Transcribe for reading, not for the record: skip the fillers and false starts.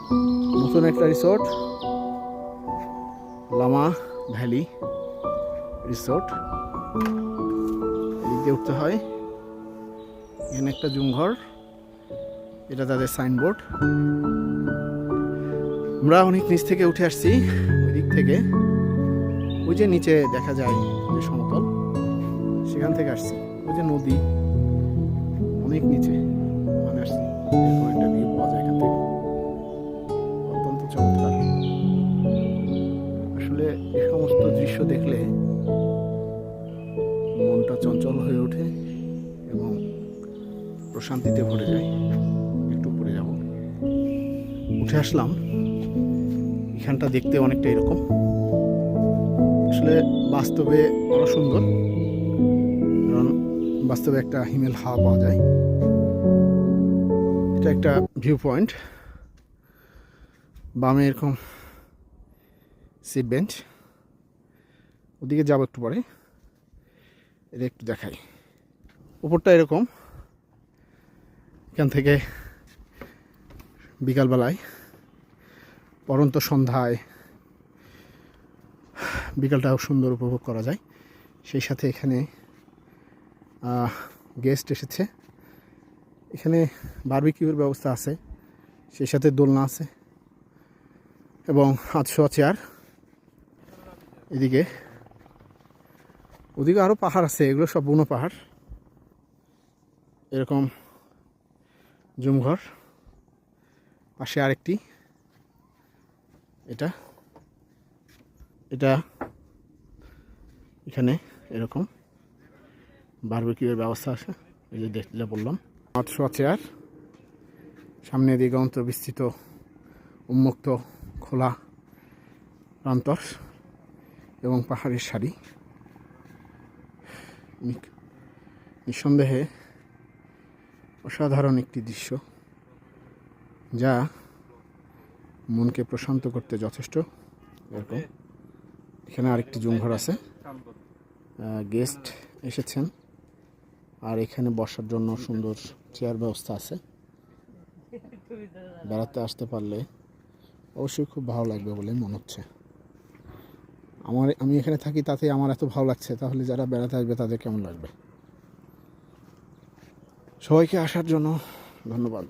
নতুন একটা resort, Lama valley resort. এদিক দিয়ে উঠতে হয়। এখানে একটা জুম ঘর, এটা তাদের সাইনবোর্ড। আমরা অনেক নিচ থেকে উঠে আসছি, ওই দিক থেকে। ওই যে নিচে দেখা যায় যে সমতল, সেখান থেকে আসছি। ওই যে নদী অনেক নিচে, ওখানে আসছি। এরকম একটা ভিউ পাওয়া যায় এখান থেকে, অত্যন্ত চমৎকার। আসলে এই সমস্ত দৃশ্য দেখলে মনটা চঞ্চল হয়ে ওঠে এবং প্রশান্তিতে ভরে যায়। একটু উপরে যাব, উঠে আসলাম। এখানটা দেখতে অনেকটা এরকম, আসলে বাস্তবে আরো সুন্দর, কারণ বাস্তবে একটা হিমেল হাওয়া পাওয়া যায়। এটা একটা ভিউ পয়েন্ট। বামে এরকম সিট বেঞ্চ, ওদিকে যাবো একটু পরে। এটা একটু দেখাই। উপরটা এরকম, এখান থেকে বিকালবেলায়, পরন্ত সন্ধ্যায় বিকালটাও সুন্দর উপভোগ করা যায়। সেই সাথে এখানে গেস্ট এসেছে, এখানে বারবিকিউর ব্যবস্থা আছে, সেই সাথে দোলনা আছে এবং 800 চেয়ার। এদিকে ওদিকে আরও পাহাড় আছে, এগুলো সব বুনো পাহাড়। এরকম জুমঘর, পাশে আরেকটি। এটা এটা এখানে এরকম বারবিকিউর ব্যবস্থা আছে। এই যে দেখলে বললাম 800 চেয়ার। সামনে দিগন্ত বিস্তৃত উন্মুক্ত খোলা প্রান্তর এবং পাহাড়ের সারি। নিঃসন্দেহে অসাধারণ একটি দৃশ্য, যা মনকে প্রশান্ত করতে যথেষ্ট। এরকম এখানে আরেকটি জুমঘর আছে, গেস্ট এসেছেন, আর এখানে বসার জন্য সুন্দর চেয়ার ব্যবস্থা আছে। বেড়াতে আসতে পারলে অবশ্যই খুব ভালো লাগবে বলে মনে হচ্ছে। আমি এখানে থাকি, তাতে আমার এত ভালো লাগছে, তাহলে যারা বেড়াতে আসবে তাদের কেমন লাগবে। সবাইকে আসার জন্য ধন্যবাদ।